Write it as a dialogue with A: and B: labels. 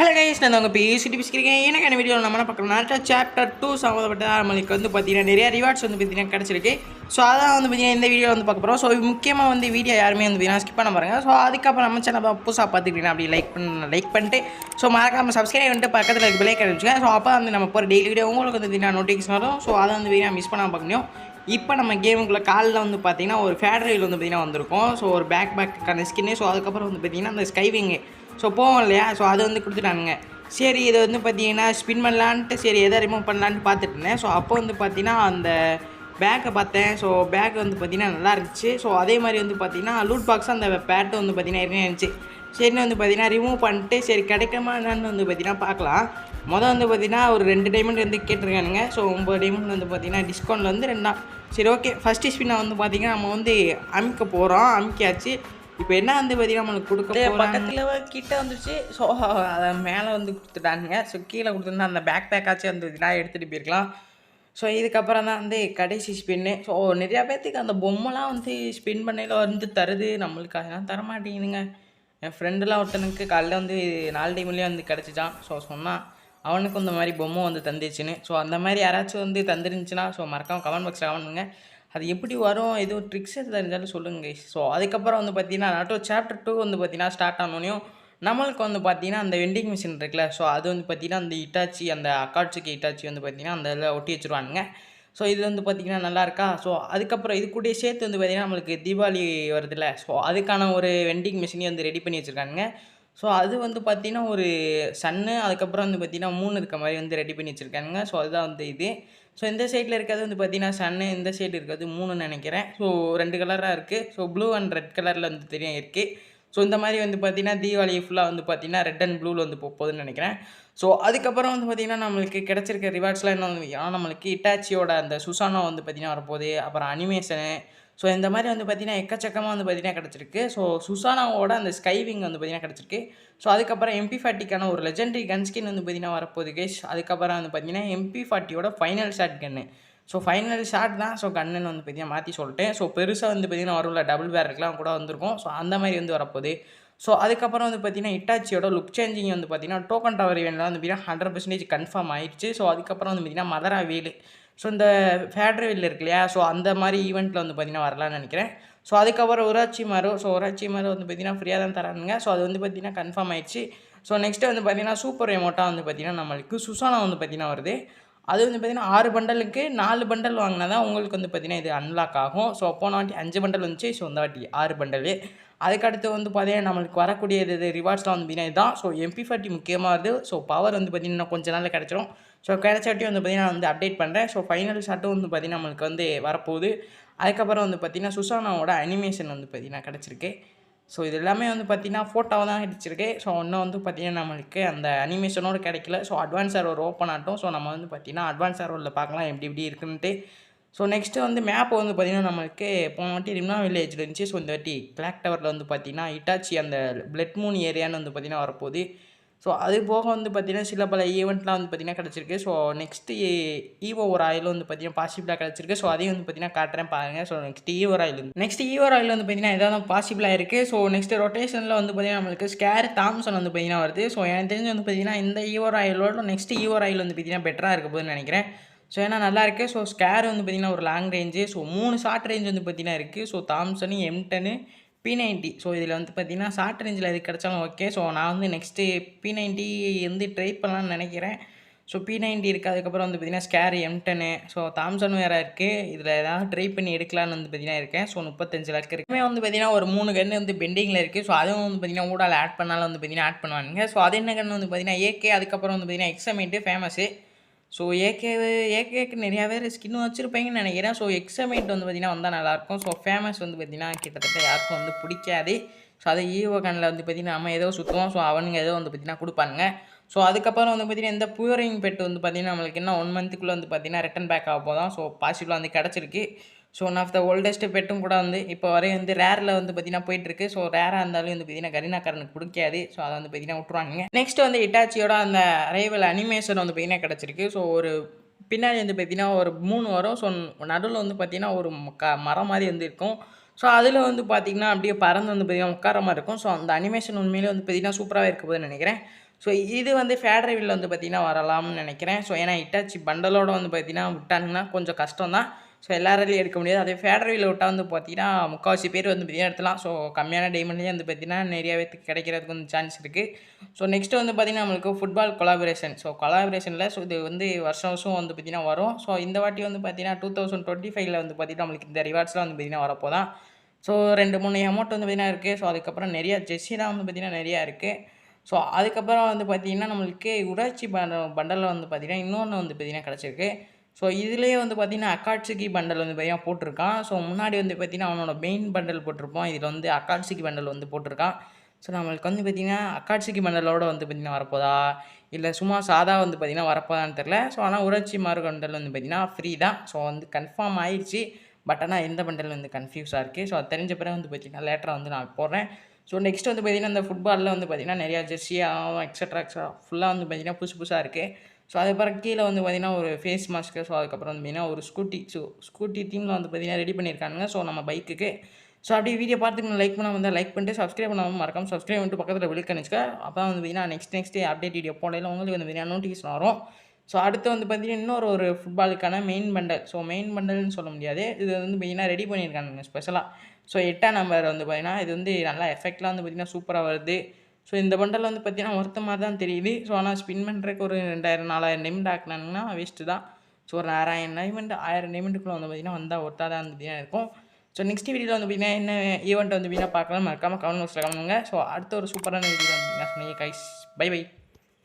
A: Hello guys, நான் உங்கள் பேசிட்டு பேசிக்கிறேன். எனக்கான வீடியோ நம்ம பார்க்குறோம். நாட்டா சாப்டர் 2 சம்மந்தப்பட்ட நம்மளுக்கு வந்து பார்த்தீங்கன்னா நிறைய ரிவார்ட்ஸ் வந்து பார்த்தீங்கன்னா கிடச்சிருக்கு. ஸோ அதான் வந்து பார்த்தீங்கன்னா இந்த வீடியோ வந்து பார்க்க போகிறோம். ஸோ முக்கியமாக வந்து வீடியோ யாருமே வந்து பார்த்தீங்கன்னா ஸ்கிப் பண்ண பாருங்க. ஸோ அதுக்கப்புறம் நம்ம சேனல் புதுசாக பார்த்துக்கிட்டீங்கன்னா அப்படி லைக் பண்ணிட்டு ஸோ மறக்காமல் சப்ஸ்கிரைப் பண்ணிட்டு பக்கத்தில் இருக்க பெல் ஐக்கான் வச்சுக்கோங்க. ஸோ அப்போ வந்து நம்ம போகிற டெய்லி வீடியோ உங்களுக்கு வந்து பார்த்தீங்கன்னா நோட்டிஃபிகேஷன் வரும். ஸோ அதை வந்து பார்த்தீங்கன்னா மிஸ் பண்ணாமல் பார்க்க முடியும். இப்போ நம்ம கேமுக்குள்ளே காலில் வந்து பார்த்தீங்கன்னா ஒரு ஃபேடரைல் வந்து பார்த்தீங்கன்னா வந்திருக்கும். ஸோ ஒரு பேக்கான ஸ்கின்னு. ஸோ அதுக்கப்புறம் வந்து பார்த்தீங்கன்னா அந்த ஸ்கைவிங்கு ஸோ போவோம் இல்லையா, ஸோ அதை வந்து கொடுத்துட்டானுங்க. சரி, இதை வந்து பார்த்தீங்கன்னா ஸ்பின் பண்ணலான்ட்டு சரி எதை ரிமூவ் பண்ணலான்ட்டு பார்த்துட்டு இருந்தேன். ஸோ அப்போ வந்து பார்த்தீங்கன்னா அந்த பேக்கை பார்த்தேன். ஸோ பேக் வந்து பார்த்தீங்கன்னா நல்லா இருந்துச்சு. ஸோ அதே மாதிரி வந்து பார்த்தீங்கன்னா லூட் பாக்ஸ் அந்த பேட்டு வந்து பார்த்தீங்கன்னா இருந்துச்சு. சரின்னு வந்து பார்த்தீங்கன்னா ரிமூவ் பண்ணிட்டு சரி கிடைக்குமா என்னன்னு வந்து பார்த்தீங்கன்னா பார்க்கலாம். மொதல் வந்து பார்த்தீங்கன்னா ஒரு 2 டைமண்ட் வந்து கேட்டிருக்கானுங்க. ஸோ 9 டைமண்ட் வந்து பார்த்தீங்கன்னா டிஸ்கவுண்ட்டில் வந்து 2 தான். சரி, ஓகே. ஃபஸ்ட்டு ஸ்பின்னை வந்து பார்த்தீங்கன்னா நம்ம வந்து அமுக்க போகிறோம். அமுக்கியாச்சு. இப்போ என்ன வந்து பார்த்தீங்கன்னா நம்மளுக்கு கொடுக்க பக்கத்தில் கிட்ட வந்துச்சு. ஸோ அதை மேலே வந்து கொடுத்துட்டானுங்க. ஸோ கீழே கொடுத்துருந்தா அந்த பேக்காச்சும் வந்து இதெல்லாம் எடுத்துகிட்டு போயிருக்கலாம். ஸோ இதுக்கப்புறம் தான் வந்து கடைசி ஸ்பின்னு. ஸோ நிறையா பேர்த்துக்கு அந்த பொம்மைலாம் வந்து ஸ்பின் பண்ணையில் வந்து தருது, நம்மளுக்கு அதெல்லாம் தரமாட்டேங்குதுங்க. என் ஃப்ரெண்டெலாம் ஒருத்தனுக்கு காலையில் வந்து 4 டைம்லேயே வந்து கிடச்சிச்சான். ஸோ சொன்னான் அவனுக்கும் இந்த மாதிரி பொம்மை வந்து தந்துச்சுன்னு. ஸோ அந்த மாதிரி யாராச்சும் வந்து தந்துருந்துச்சுன்னா ஸோ மறக்காமல் கமெண்ட் பாக்ஸில் கமெண்ட் பண்ணுங்க. அது எப்படி வரும், எதுவும் ட்ரிக்ஸ் எது தெரிஞ்சாலும் சொல்லுங்க கைஸ். ஸோ அதுக்கப்புறம் வந்து பார்த்தீங்கன்னா நாட்டோ சாப்டர் 2 வந்து பார்த்தீங்கன்னா ஸ்டார்ட் ஆனோனையும் நம்மளுக்கு வந்து பார்த்தீங்கன்னா அந்த வெண்டிங் மிஷின் இருக்குல்ல, ஸோ அது வந்து பார்த்தீங்கன்னா அந்த இட்டாச்சி அந்த அக்காட்சிக்கு இட்டாச்சி வந்து பார்த்தீங்கன்னா அந்த இதில் ஒட்டி வச்சுருவானுங்க. ஸோ இது வந்து பார்த்திங்கன்னா நல்லாயிருக்கா. ஸோ அதுக்கப்புறம் இது கூட சேர்த்து வந்து பார்த்திங்கன்னா நம்மளுக்கு தீபாவளி வருதுல்ல, ஸோ அதுக்கான ஒரு வெண்டிங் மிஷினையும் வந்து ரெடி பண்ணி வச்சுருக்காங்க. ஸோ அது வந்து பார்த்திங்கன்னா ஒரு சன்னு, அதுக்கப்புறம் வந்து பார்த்திங்கன்னா 3 இருக்க மாதிரி வந்து ரெடி பண்ணி வச்சுருக்காங்க. ஸோ அதுதான் வந்து இது. ஸோ இந்த சைடில் இருக்கிறது வந்து பார்த்திங்கன்னா சன்னு, இந்த சைடு இருக்கிறது 3ன்னு நினைக்கிறேன். ஸோ 2 கலராக இருக்குது. ஸோ ப்ளூ அண்ட் ரெட் கலரில் வந்து தெரியும் இருக்குது. ஸோ இந்த மாதிரி வந்து பார்த்திங்கன்னா தீபாவளி ஃபுல்லாக வந்து பார்த்திங்கன்னா ரெட் அண்ட் ப்ளூவில் வந்து போகுதுன்னு நினைக்கிறேன். ஸோ அதுக்கப்புறம் வந்து பார்த்திங்கன்னா நம்மளுக்கு கிடச்சிருக்க ரிவார்ட்ஸ்லாம் என்ன வந்து நம்மளுக்கு இட்டாச்சியோட அந்த சுசானோ வந்து பார்த்திங்கன்னா வரப்போகுது. அப்புறம் அனிமேஷனு. ஸோ இந்த மாதிரி வந்து பார்த்திங்கன்னா எக்கச்சக்கமாக வந்து பார்த்திங்கன்னா கிடச்சிருக்கு. ஸோ சுசானாவோட அந்த ஸ்கைவிங் வந்து பார்த்திங்கன்னா கிடச்சிருக்கு. ஸோ அதுக்கப்புறம் MP40க்கான ஒரு லெஜெண்டரி கன் ஸ்கின் வந்து பார்த்திங்கன்னா வரப்போகுது கைஸ். அதுக்கப்புறம் வந்து பார்த்திங்கன்னா MP40யோட ஃபைனல் ஷாட் கன்னு. ஸோ ஃபைனல் ஷாட் தான். ஸோ கன்னுன்னு வந்து பார்த்திங்கன்னா மாற்றி சொல்லிட்டேன். ஸோ பெருசாக வந்து பார்த்திங்கன்னா வரும்ல டபுள் பேரட்லாம் கூட வந்திருக்கும். ஸோ அந்த மாதிரி வந்து வரப்போகுது. ஸோ அதுக்கப்புறம் வந்து பார்த்திங்கன்னா இட்டாச்சியோட லுக் சேஞ்சிங் வந்து பார்த்திங்கன்னா டோக்கன் டவர் ஈவெண்ட்லாம் வந்து பார்த்திங்கன்னா 100% கன்ஃபார்ம் ஆயிடுச்சு. ஸோ அதுக்கப்புறம் வந்து பார்த்திங்கன்னா மதரா வீல். ஸோ இந்த ஃபேட்ரிவில் இருக்கு இல்லையா, ஸோ அந்த மாதிரி ஈவெண்ட்டில் வந்து பார்த்திங்கன்னா வரலான்னு நினைக்கிறேன். ஸோ அதுக்கப்புறம் ஊராட்சி மரம். ஸோ ஊராட்சி மரம் வந்து பார்த்திங்கன்னா ஃப்ரீயாக தான் தரானுங்க. ஸோ அது வந்து பார்த்திங்கன்னா கன்ஃபார்ம் ஆயிடுச்சு. ஸோ நெக்ஸ்ட்டு வந்து பார்த்திங்கன்னா சூப்பர் எமோட்டாக வந்து பார்த்திங்கன்னா நம்மளுக்கு சுசானா வந்து பார்த்திங்கன்னா வருது. அது வந்து பார்த்திங்கன்னா 6 பண்டலுக்கு 4 பண்டல் வாங்கினா தான் உங்களுக்கு வந்து பார்த்திங்கன்னா இது அன்லாக் ஆகும். ஸோ போன வாட்டி 5 பண்டல் வந்துச்சு. ஸோ இந்த வாட்டி 6 பண்டலு. அதுக்கடுத்து வந்து பார்த்திங்கன்னா நம்மளுக்கு வரக்கூடிய இது ரிவார்ட்ஸ்லாம் வந்து பார்த்திங்கன்னா இதுதான். ஸோ MP40 முக்கியமாக வருது. ஸோ பவர் வந்து பார்த்திங்கன்னா கொஞ்ச நாளில் கிடச்சிரும். ஸோ கிடைச்சாட்டியும் வந்து பார்த்திங்கன்னா நான் வந்து அப்டேட் பண்ணுறேன். ஸோ ஃபைனல் ஷாட்டும் வந்து பார்த்திங்கன்னா நம்மளுக்கு வந்து வரப்போகுது. அதுக்கப்புறம் வந்து பார்த்திங்கன்னா சுசானாவோட அனிமேஷன் வந்து பார்த்திங்கன்னா கிடச்சிருக்கு. ஸோ இது எல்லாமே வந்து பார்த்திங்கன்னா ஃபோட்டோவை தான் அடிச்சிருக்கு. ஸோ இன்னும் வந்து பார்த்திங்கன்னா நம்மளுக்கு அந்த அனிமேஷனோடு கிடைக்கல. ஸோ அட்வான்ஸ் சர்வர் ஓப்பன் ஆகட்டும். ஸோ நம்ம வந்து பார்த்திங்கன்னா அட்வான்ஸ் சர்வரில் பார்க்கலாம் எப்படி இருக்குன்ட்டு. ஸோ நெக்ஸ்ட்டு வந்து மேப் வந்து பார்த்திங்கன்னா நம்மளுக்கு போன வாட்டி ரிம்னா வில்லேஜில் இருந்துச்சு. ஸோ இந்த வாட்டி கிளாக் டவரில் வந்து பார்த்திங்கன்னா இட்டாச்சி அந்த பிளட் மூன் ஏரியான்னு வந்து பார்த்திங்கன்னா வரப்போகுது. ஸோ அது போக வந்து பார்த்திங்கன்னா சில பல ஈவெண்ட்லாம் வந்து பார்த்திங்கன்னா கிடச்சிருக்கு. ஸோ நெக்ஸ்ட்டு ஈவோ ஒரு ஆயில் வந்து பார்த்திங்கன்னா பாசிபிளாக கிடச்சிருக்கு. ஸோ அதையும் வந்து பார்த்திங்கன்னா காட்டுறேன் பாருங்கள். ஸோ நெக்ஸ்ட் ஈவோ ஆயில் வந்து பார்த்திங்கன்னா எதாவது பாசிபிளாக இருக்குது. ஸோ நெக்ஸ்ட்டு ரொட்டேஷனில் வந்து பார்த்திங்கன்னா நம்மளுக்கு ஸ்கேர் தாம்சன் வந்து பார்த்திங்கன்னா வருது. ஸோ எனக்கு தெரிஞ்சு வந்து பார்த்திங்கன்னா இந்த ஈவோ ஆயிலோட நெக்ஸ்ட் ஈவோ ஆயில் வந்து பார்த்திங்கன்னா பெட்டராக இருக்க போகுதுன்னு நினைக்கிறேன். ஸோ ஏன்னா நல்லாயிருக்கு. ஸோ ஸ்கேர் வந்து பார்த்திங்கன்னா ஒரு long range. So 3 short range வந்து பார்த்திங்கன்னா இருக்குது. So தாம்சனு M10 P90. ஸோ இதில் வந்து பார்த்திங்கன்னா ஷார்ட் ரேஞ்சில் எது கிடச்சாலும் ஓகே. ஸோ நான் வந்து நெக்ஸ்ட்டு P90 வந்து ட்ரை பண்ணலான்னு நினைக்கிறேன். ஸோ P90 இருக்குது. அதுக்கப்புறம் வந்து பார்த்திங்கன்னா ஸ்கேர் M10. ஸோ தாம்சனும் வேறு இருக்குது. இதில் ஏதாவது ட்ரை பண்ணி எடுக்கலான்னு வந்து பார்த்திங்கன்னா இருக்கேன். ஸோ 35 லக்கு இருக்குமே வந்து பார்த்திங்கன்னா ஒரு 3 கன்று வந்து பெண்டிங்கில் இருக்குது. ஸோ அதுவும் வந்து பார்த்திங்கன்னா ஊடால் ஆட் பண்ணாலும் வந்து பார்த்திங்கன்னா ஆட் பண்ணுவானுங்க. ஸோ அது என்ன கன்று வந்து பார்த்திங்கன்னா AK. அதுக்கப்புறம் வந்து பார்த்திங்கன்னா எக்ஸமேட்டு ஃபேமஸு. ஸோ ஏகேக்கு நிறையா பேர் ஸ்கின் வச்சுருப்பீங்கன்னு நினைக்கிறேன். ஸோ எக்ஸமேட் வந்து பார்த்திங்கன்னா வந்தால் நல்லாயிருக்கும். ஸோ ஃபேமஸ் வந்து பார்த்திங்கன்னா கிட்டத்தட்ட யாருக்கும் வந்து பிடிக்காது. ஸோ அதை ஈவோ கனில் வந்து பார்த்திங்கன்னா நம்ம ஏதோ சுற்றுவோம். ஸோ அவனுங்க ஏதோ வந்து பார்த்திங்கன்னா கொடுப்பானுங்க. ஸோ அதுக்கப்புறம் வந்து பார்த்திங்கன்னா இந்த பியூரிங் பெட் வந்து பார்த்திங்கன்னா நம்மளுக்கு என்ன 1 மந்த்துக்குள்ளே வந்து பார்த்திங்கன்னா ரிட்டன் பேக் ஆக போதும். ஸோ பாசிபிளாக வந்து கிடச்சிருக்கு. So one of the oldest பெட்டும் கூட வந்து இப்போ வரையும் வந்து ரேரில் வந்து பார்த்திங்கன்னா போயிட்டுருக்கு. ஸோ ரேராக இருந்தாலும் வந்து பார்த்திங்கன்னா கரீனாக்காரனுக்கு பிடிக்காது. ஸோ அதை வந்து பார்த்திங்கன்னா விட்ருவாங்க. நெக்ஸ்ட் வந்து இட்டாச்சியோட அந்த அரைவல் அனிமேஷன் வந்து பார்த்திங்கன்னா கிடச்சிருக்கு. ஸோ ஒரு பின்னாடி வந்து பார்த்திங்கன்னா ஒரு 3 வரும். ஸோ நடுவில் வந்து பார்த்திங்கன்னா ஒரு மரம் மாதிரி வந்து இருக்கும். ஸோ அதில் வந்து பார்த்திங்கன்னா அப்படியே பறந்து வந்து பார்த்திங்கன்னா உட்கார மாதிரி இருக்கும். ஸோ அந்த அனிமேஷன் உண்மையிலே வந்து பார்த்திங்கன்னா சூப்பராகவே இருக்க போதுன்னு நினைக்கிறேன். ஸோ இது வந்து ஃபேட் ரிவீல் வந்து பார்த்திங்கன்னா வரலாம்னு நினைக்கிறேன். ஸோ ஏன்னா இட்டாச்சி பண்டலோட வந்து பார்த்திங்கன்னா விட்டாங்கன்னா கொஞ்சம் கஷ்டம் தான். ஸோ எல்லாராலையும் எடுக்க முடியாது. அதே ஃபேட் ரிவீல் விட்டால் வந்து பார்த்திங்கன்னா முக்கால்வாசி பேர் வந்து பார்த்திங்கன்னா எடுத்துலாம். ஸோ கம்மியான டைமண்ட்லேயே வந்து பார்த்திங்கன்னா நிறைய பேத்துக்கு கிடைக்கிறதுக்கு வந்து சான்ஸ் இருக்குது. ஸோ நெக்ஸ்ட்டு வந்து பார்த்திங்கன்னா நம்மளுக்கு ஃபுட்பால் கொலாபரேஷன். ஸோ கொலாபரேஷனில் ஸோ இது வந்து வருஷம் வருஷம் வந்து பார்த்திங்கன்னா வரும். ஸோ இந்த வாட்டி வந்து பார்த்திங்கன்னா 2025ல் வந்து பார்த்திங்கன்னா நம்மளுக்கு இந்த ரிவார்ட்ஸ்லாம் வந்து பார்த்திங்கன்னா வரப்போதான். ஸோ 2, 3 அமௌண்ட் வந்து பார்த்திங்கன்னா இருக்குது. ஸோ அதுக்கப்புறம் நிறையா ஜெர்சிலாம் வந்து பார்த்திங்கன்னா நிறையா இருக்குது. ஸோ அதுக்கப்புறம் வந்து பார்த்திங்கன்னா நம்மளுக்கு உராய்ச்சி பண்டலில் வந்து பார்த்திங்கன்னா இன்னொன்று வந்து பார்த்திங்கன்னா கிடச்சிருக்கு. ஸோ இதுலேயே வந்து பார்த்திங்கன்னா அக்காட்சுகி பண்டல் வந்து பார்த்திங்கன்னா போட்டிருக்கான். ஸோ முன்னாடி வந்து பார்த்திங்கன்னா அவனோட மெயின் பண்டல் போட்டிருப்பான். இதில் வந்து அக்காட்சுகி பண்டல் வந்து போட்டிருக்கான். ஸோ நம்மளுக்கு வந்து பார்த்திங்கன்னா அக்காட்சுகி பண்டலோட வந்து பார்த்திங்கன்னா வரப்போதா, இல்லை சும்மா சாதா வந்து பார்த்திங்கன்னா வரப்போதான்னு தெரில. ஸோ ஆனால் உராய்ச்சி மாறு பண்டல் வந்து பார்த்திங்கன்னா ஃப்ரீ தான். ஸோ வந்து கன்ஃபார்ம் ஆயிடுச்சு. பட் ஆனால் எந்த பண்டல் வந்து கன்ஃபியூஸாக இருக்குது. ஸோ அது தெரிஞ்ச பிறகு வந்து பார்த்திங்கன்னா லேட்டராக வந்து நான் போடுறேன். ஸோ நெக்ஸ்ட் வந்து பார்த்திங்கன்னா இந்த ஃபுட்பாலில் வந்து பார்த்திங்கன்னா நிறையா ஜெர்சி எக்ஸட்ரா ஃபுல்லாக வந்து பார்த்திங்கன்னா புதுசு புதுசாக இருக்குது. ஸோ அதுக்கப்புறம் கீழே வந்து பார்த்திங்கன்னா ஒரு ஃபேஸ் மாஸ்க்கு. ஸோ அதுக்கப்புறம் வந்து பார்த்திங்கன்னா ஒரு ஸ்கூட்டி. ஸோ ஸ்கூட்டி தீமில் வந்து பார்த்திங்கன்னா ரெடி பண்ணியிருக்கானுங்க. ஸோ நம்ம பைக்குக்கு. ஸோ அப்படியே வீடியோ பார்த்துட்டு லைக் பண்ணால் வந்து லைக் பண்ணிட்டு சப்ஸ்கிரைப் பண்ணாமல் மறக்காமல் சப்ஸ்கிரைப் பண்ணிட்டு பக்கத்தில் விழுக்க நினச்சிக்க. அப்போ தான் வந்து பார்த்திங்கன்னா நெக்ஸ்ட் அப்டேட் வீடியோ போடையில் உங்களுக்கு வந்து பார்த்திங்கன்னா நோட்டிஃபிகேஷன் வரும். ஸோ அடுத்து வந்து பார்த்திங்கன்னா இன்னொரு ஃபுட்பாலுக்கான மெயின் பண்டல். ஸோ மெயின் பண்டல்னு சொல்ல முடியாது. இது வந்து பார்த்திங்கன்னா ரெடி பண்ணியிருக்காங்க ஸ்பெஷலாக. ஸோ 8ஆம் நம்பர் வந்து பார்த்திங்கன்னா இது வந்து நல்லா எஃபெக்ட்லாம் வந்து பார்த்திங்கன்னா சூப்பராக வருது. ஸோ இந்த பண்டல் வந்து பார்த்திங்கன்னா ஒருத்த மாதிரி தான் தெரியுது. ஸோ ஆனால் ஸ்பின் பண்ணுறதுக்கு ஒரு 2000 4000 டைமண்ட் ஆக்கினாங்கன்னா வேஸ்ட்டு தான். ஸோ ஒரு 6000 டைமண்ட் 1000 டைமண்ட்டுக்குள்ளே வந்து பார்த்திங்கன்னா வந்தால் ஒருத்தா தான் வந்து பார்த்திங்கன்னா இருக்கும். ஸோ நெக்ஸ்ட் வீடியோவில் வந்து பார்த்திங்கன்னா என்ன ஈவெண்ட் வந்து பார்த்திங்கன்னா பார்க்கலாம். மறக்காமல் கமெண்ட் பாக்ஸில் கமெண்ட் பண்ணுங்க. ஸோ அடுத்த ஒரு சூப்பரான வீடியோ வந்து பார்த்திங்கன்னா சொன்னீங்க கைஸ். By by.